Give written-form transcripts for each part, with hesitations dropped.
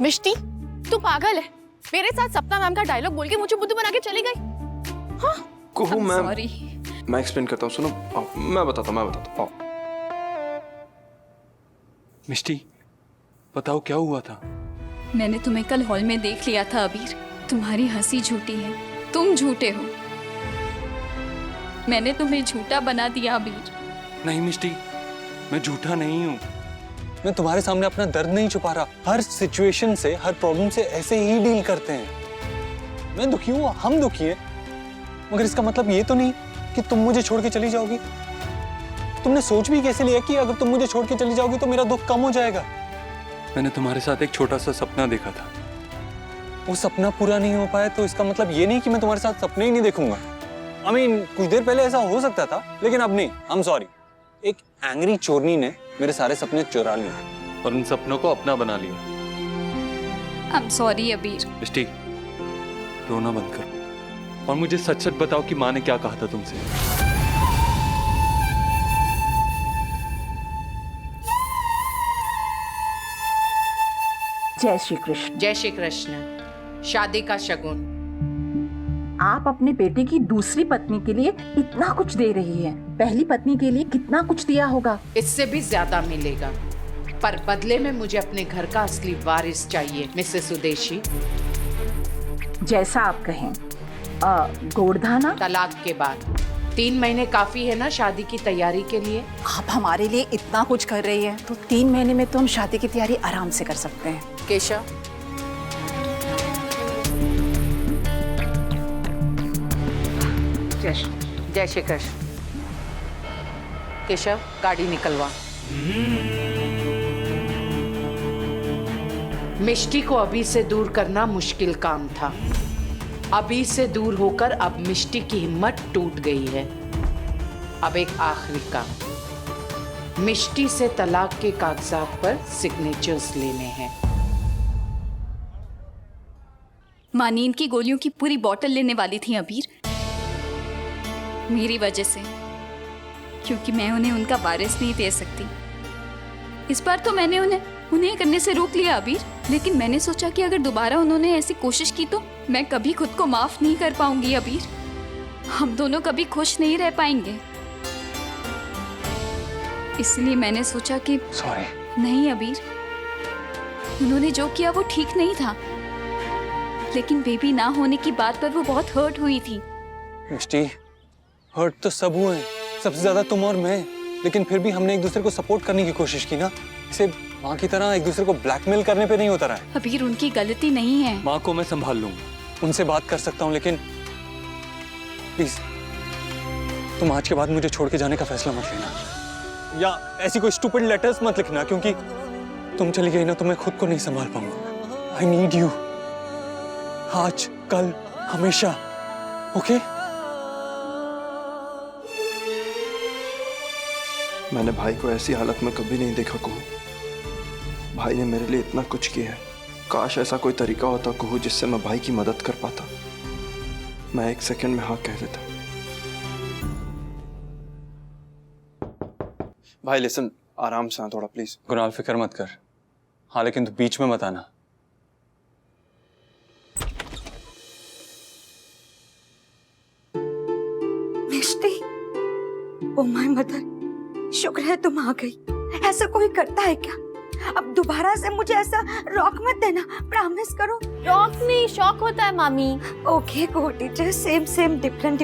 मिष्टी, तू पागल है। मेरे साथ सपना मैम का डायलॉग बोल के मुझे बुद्धू बना के चली गई। हाँ? कुहू मैम, सॉरी। मैं एक्सप्लेन करता हूँ, सुनो। आओ, मैं बताता हूँ। मिष्टी, बताओ क्या हुआ था? मैंने तुम्हें कल हॉल में देख लिया था अबीर। तुम्हारी हंसी झूठी है, तुम झूठे हो। मैंने तुम्हें झूठा बना दिया अबीर। नहीं मिष्टी, मैं झूठा नहीं हूँ। मैं तुम्हारे सामने अपना दर्द नहीं छुपा रहा। हर सिचुएशन से, हर प्रॉब्लम से ऐसे ही डील करते हैं। मैं दुखी हूँ, हम दुखी हैं, मगर इसका मतलब ये तो नहीं कि तुम मुझे छोड़ के चली जाओगी। तुमने सोच भी कैसे लिया कि अगर तुम मुझे छोड़ के चली जाओगी तो मेरा दुख कम हो जाएगा? मैंने तुम्हारे साथ एक छोटा सा सपना देखा था। वो सपना पूरा नहीं हो पाया तो इसका मतलब ये नहीं कि मैं तुम्हारे साथ सपने ही नहीं देखूंगा। I mean, कुछ देर पहले ऐसा हो सकता था, लेकिन अब नहीं। I'm sorry। एक एंग्री चोरनी ने मेरे सारे सपने चुरा लिए और उन सपनों को अपना बना लिया। I'm sorry अबीर। मिष्टी, रोना बंद करो और मुझे सच सच बताओ कि माँ ने क्या कहा था तुमसे। जय श्री कृष्ण। जय श्री कृष्ण। शादी का शगुन। आप अपने बेटे की दूसरी पत्नी के लिए इतना कुछ दे रही हैं। पहली पत्नी के लिए कितना कुछ दिया होगा। इससे भी ज्यादा मिलेगा, पर बदले में मुझे अपने घर का असली वारिस चाहिए मिसेस उदेशी। जैसा आप कहें। गोड़धाना? तलाक के बाद 3 महीने काफी है ना शादी की तैयारी के लिए? आप हमारे लिए इतना कुछ कर रही है तो 3 महीने में तो हम शादी की तैयारी आराम से कर सकते हैं। केशव, जय श्री कृष्ण। केशव, गाड़ी निकलवा। मिष्टी को अभी से दूर करना मुश्किल काम था। अभी से दूर होकर अब मिष्टी की हिम्मत टूट गई है। अब एक आखिरी काम, मिष्टी से तलाक के कागजात पर सिग्नेचर्स लेने हैं। माँ नींद की गोलियों की पूरी बोतल लेने वाली थी अबीर, मेरी वजह से, क्योंकि मैं उन्हें उनका वारिस नहीं दे सकती। इस बार तो मैंने उन्हें करने से रोक लिया अबीर, लेकिन मैंने सोचा कि अगर दोबारा उन्होंने ऐसी कोशिश की तो मैं कभी खुद को माफ नहीं कर पाऊंगी अबीर। हम दोनों कभी खुश नहीं रह पाएंगे। इसलिए मैंने सोचा कि सॉरी। नहीं अबीर, उन्होंने जो किया वो ठीक नहीं था, लेकिन बेबी ना होने की बात पर वो बहुत हर्ट हुई थी। मिष्टी, हर्ट तो सब हुए हैं, सबसे ज्यादा तुम और मैं, लेकिन फिर भी हमने एक दूसरे को सपोर्ट करने की कोशिश की ना। इसे माँ की तरह एक दूसरे को ब्लैकमेल करने पे नहीं उतरा है। अबीर, उनकी गलती नहीं है। माँ को मैं संभाल लूंगा, उनसे बात कर सकता हूँ, लेकिन प्लीज तुम आज के बाद मुझे छोड़ के जाने का फैसला मत लेना, या ऐसी कोई स्टूपिड लेटर्स मत लिखना, क्योंकि तुम चली गई ना तो मैं खुद को नहीं संभाल पाऊंगा। आई नीड यू, आज, कल, हमेशा। ओके? मैंने भाई को ऐसी हालत में कभी नहीं देखा कुहू। भाई ने मेरे लिए इतना कुछ किया है। काश ऐसा कोई तरीका होता कुहू जिससे मैं भाई की मदद कर पाता। मैं 1 सेकंड में हाँ कह देता। भाई लिसन, आराम से थोड़ा प्लीज। गुनाल, फिक्र मत कर। हाँ, लेकिन तू बीच में मत आना। मिष्टी, ओ माय मदर, शुक्र है तुम आ गई। ऐसा कोई करता है क्या? अब दोबारा से मुझे ऐसा रॉक मत देना, प्रॉमिस करो। रॉक नहीं, शॉक होता है मामी। Okay go teacher, same different.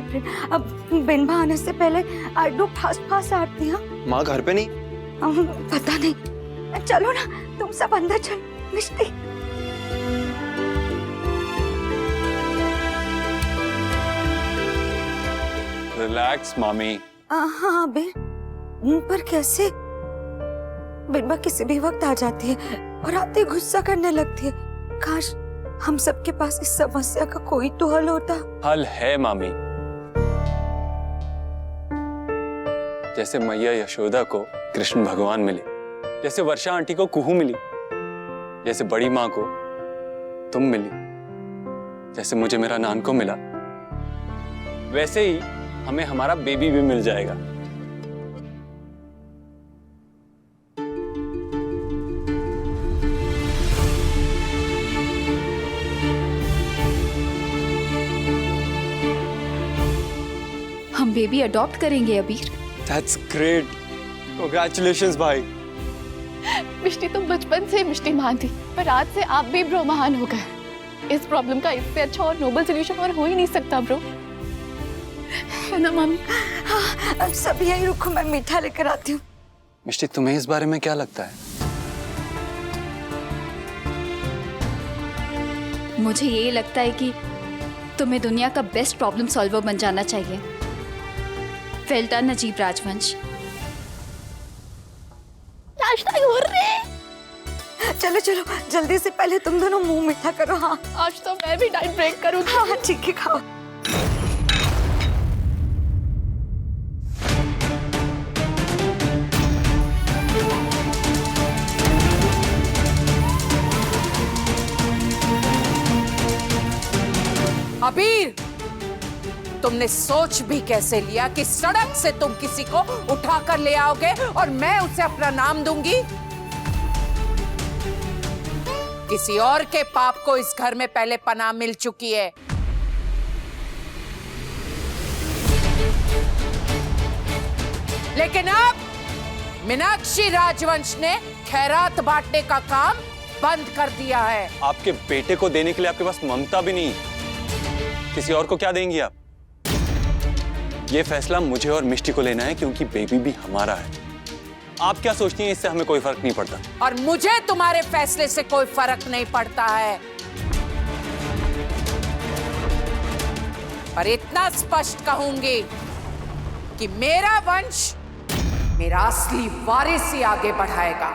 अब बिनबा आने से पहले आई डू फास्ट आती। हाँ माँ घर पे नहीं? पता नहीं, चलो ना तुम सब अंदर चल। मिष्टी, रिलैक्स मामी। हाँ बिन, पर कैसे? बिनबा किसी भी वक्त आ जाती है और आते ही गुस्सा करने लगती है। काश हम सबके पास इस समस्या का कोई तो हल होता। हल है मामी। जैसे मैया यशोदा को कृष्ण भगवान मिले, जैसे वर्षा आंटी को कुहू मिली, जैसे बड़ी माँ को तुम मिली, जैसे मुझे मेरा नानको मिला, वैसे ही हमें हमारा बेबी भी मिल जाएगा। बेबी अडॉप्ट करेंगे अबीर। दैट्स ग्रेट, कांग्रेचुलेशंस भाई। मिष्टी तुम बचपन से मिष्टी महान थी, पर आज से आप भी ब्रो महान हो गए। इस प्रॉब्लम का इससे अच्छा और नोबल सोल्यूशन और हो ही नहीं सकता ब्रो, है ना मामी? हाँ, सब यही रुको, मैं मीठा लेकर आती हूँ। मिष्टी, तुम्हें इस बारे में क्या लगता है? मुझे ये लगता है कि तुम्हें दुनिया का बेस्ट प्रॉब्लम सॉल्वर बन जाना चाहिए। वेल डन अजीब राजवंश। नाश्ता हो रहे। चलो चलो जल्दी से, पहले तुम दोनों मुंह मीठा करो। हाँ आज तो मैं भी डाइट ब्रेक करूंगी। हाँ ठीक है, खाओ। अबीर, तुमने सोच भी कैसे लिया कि सड़क से तुम किसी को उठाकर ले आओगे और मैं उसे अपना नाम दूंगी? किसी और के पाप को इस घर में पहले पनाह मिल चुकी है। लेकिन अब मीनाक्षी राजवंश ने खैरात बांटने का काम बंद कर दिया है। आपके बेटे को देने के लिए आपके पास ममता भी नहीं, किसी और को क्या देंगी आप? ये फैसला मुझे और मिष्टी को लेना है, क्योंकि बेबी भी हमारा है। आप क्या सोचती हैं, इससे हमें कोई फर्क नहीं पड़ता? और मुझे तुम्हारे फैसले से कोई फर्क नहीं पड़ता है, पर इतना स्पष्ट कहूंगी कि मेरा वंश मेरा असली वारिस ही आगे बढ़ाएगा।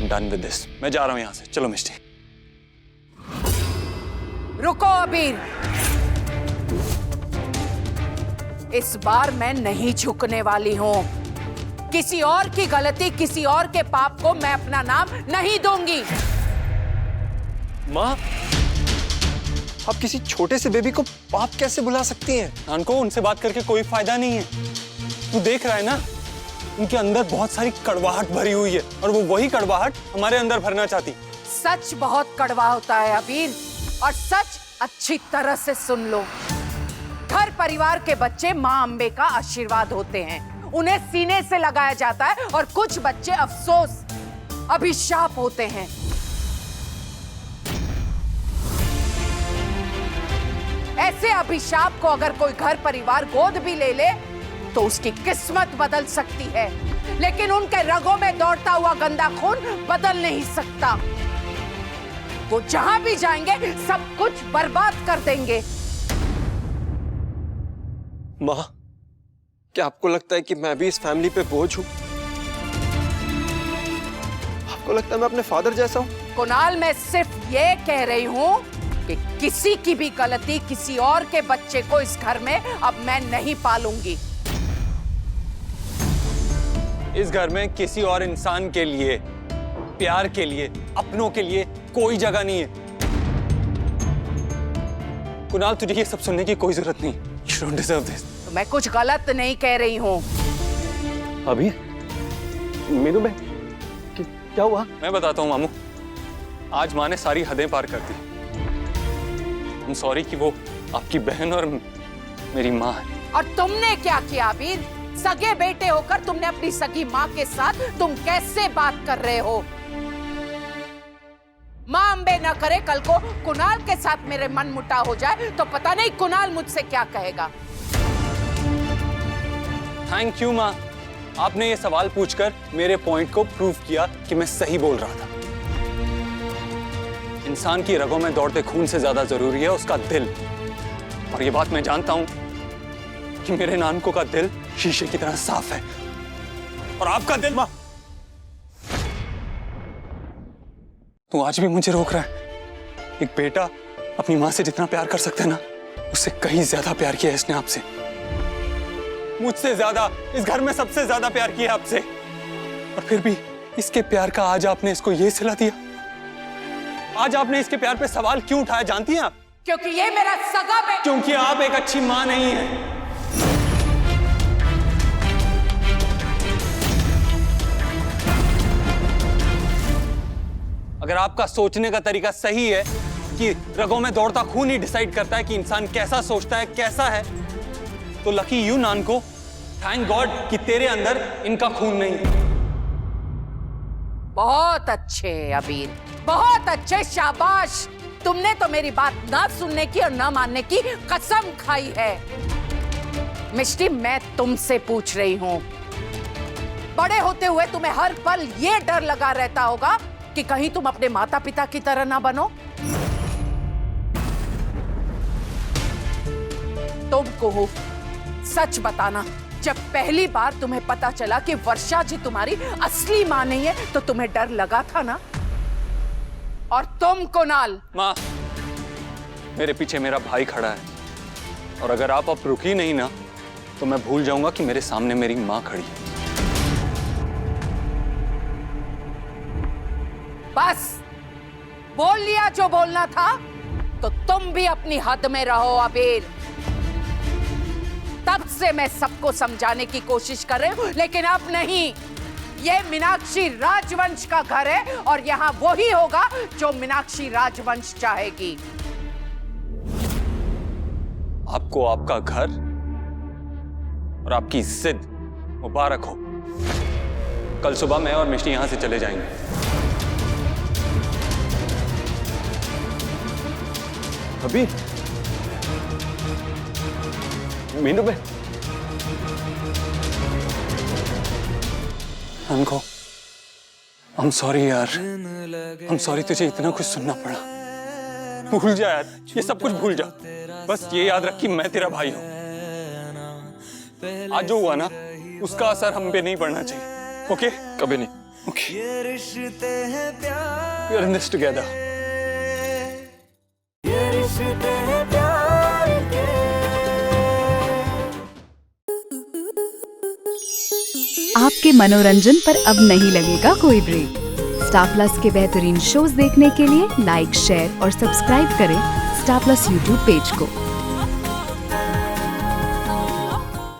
डन विद दिस, मैं जा रहा हूं यहां से। चलो मिष्टी। रुको अबीर, इस बार मैं नहीं झुकने वाली हूं। किसी और की गलती, किसी और के पाप को मैं अपना नाम नहीं दूंगी। माँ, आप किसी छोटे से बेबी को पाप कैसे बुला सकती हैं? नानको, उनसे बात करके कोई फायदा नहीं है। तू देख रहा है ना, उनके अंदर बहुत सारी कड़वाहट भरी हुई है और वो वही कड़वाहट हमारे अंदर भरना चाहती। सच बहुत कड़वा होता है अबीर, और सच अच्छी तरह से सुन लो। घर परिवार के बच्चे माँ अम्बे का आशीर्वाद होते हैं, उन्हें सीने से लगाया जाता है, और कुछ बच्चे अफसोस, अभिशाप होते हैं। ऐसे अभिशाप को अगर कोई घर परिवार गोद भी ले ले तो उसकी किस्मत बदल सकती है, लेकिन उनके रगों में दौड़ता हुआ गंदा खून बदल नहीं सकता। वो जहां भी जाएंगे सब कुछ बर्बाद कर देंगे। माँ, क्या आपको लगता है कि मैं भी इस फैमिली पे बोझ हूँ? आपको लगता है मैं अपने फादर जैसा हूँ? कुणाल, मैं सिर्फ ये कह रही हूँ कि किसी की भी गलती, किसी और के बच्चे को इस घर में अब मैं नहीं पालूंगी। इस घर में किसी और इंसान के लिए, प्यार के लिए, अपनों के लिए कोई जगह नहीं है। कुणाल, तुझे ये सब सुनने की कोई जरूरत नहीं। You don't deserve this. तो मैं कुछ गलत नहीं कह रही हूँ। अभी मीनू बहन, क्या हुआ? मैं बताता हूँ मामू, आज माँ ने सारी हदें पार कर दी। I'm sorry कि वो आपकी बहन और मेरी माँ है। और तुमने क्या किया अबीर? सगे बेटे होकर तुमने अपनी सगी माँ के साथ तुम कैसे बात कर रहे हो? माँ अम्बे न करे कल को कुणाल के साथ मेरे मन मुटाव हो जाए तो पता नहीं कुणाल मुझसे क्या कहेगा। थैंक यू माँ, आपने ये सवाल पूछकर मेरे पॉइंट को प्रूव किया कि मैं सही बोल रहा था। इंसान की रगों में दौड़ते खून से ज्यादा जरूरी है उसका दिल, और ये बात मैं जानता हूं कि मेरे नानको का दिल शीशे की तरह साफ है, और आपका दिल। माँ, तू आज भी मुझे रोक रहा है? एक बेटा अपनी माँ से जितना प्यार कर सकता है ना, उससे कहीं ज्यादा प्यार किया है इसने आपसे। मुझसे ज्यादा, इस घर में सबसे ज्यादा प्यार किया आपसे, और फिर भी इसके प्यार का आज आपने इसको ये सिला दिया। आज आपने इसके प्यार पे सवाल क्यों उठाया जानती हैं आप? क्योंकि ये मेरा सगा बेटा। क्योंकि आप एक अच्छी माँ नहीं है। अगर आपका सोचने का तरीका सही है कि रगों में दौड़ता खून ही डिसाइड करता है कि इंसान कैसा सोचता है, कैसा है, तो लकी यू नानको, थैंक गॉड कि तेरे अंदर इनका खून नहीं है। बहुत अच्छे अबीर, बहुत अच्छे, शाबाश। तुमने तो मेरी बात ना सुनने की और ना मानने की कसम खाई है। मिष्टी, मैं तुमसे पूछ रही हूं, बड़े होते हुए तुम्हें हर पल ये डर लगा रहता होगा कि कहीं तुम अपने माता पिता की तरह ना बनो। तुम को सच बताना, जब पहली बार तुम्हें पता चला कि वर्षा जी तुम्हारी असली मां नहीं है तो तुम्हें डर लगा था ना? और तुम कुणाल? माँ, मेरे पीछे मेरा भाई खड़ा है और अगर आप अब रुकी नहीं ना तो मैं भूल जाऊंगा कि मेरे सामने मेरी माँ खड़ी है। बस बोल लिया जो बोलना था, तो तुम भी अपनी हद में रहो अबीर। तब से मैं सबको समझाने की कोशिश कर रही हूं, लेकिन अब नहीं। ये मीनाक्षी राजवंश का घर है और यहां वही होगा जो मीनाक्षी राजवंश चाहेगी। आपको आपका घर और आपकी जिद मुबारक हो। कल सुबह मैं और मिष्टी यहां से चले जाएंगे। अभी मीनू बे, नानको, I'm sorry यार, I'm sorry तुझे इतना कुछ सुनना पड़ा। भूल जा यार, ये सब कुछ भूल जा। बस ये याद रख कि मैं तेरा भाई हूं। आज जो हुआ ना, उसका असर हम पे नहीं पड़ना चाहिए। ओके? कभी नहीं। Okay. We are in this together. आपके मनोरंजन पर अब नहीं लगेगा कोई ब्रेक। स्टार प्लस के बेहतरीन शोज देखने के लिए लाइक, शेयर और सब्सक्राइब करें स्टार प्लस यूट्यूब पेज को।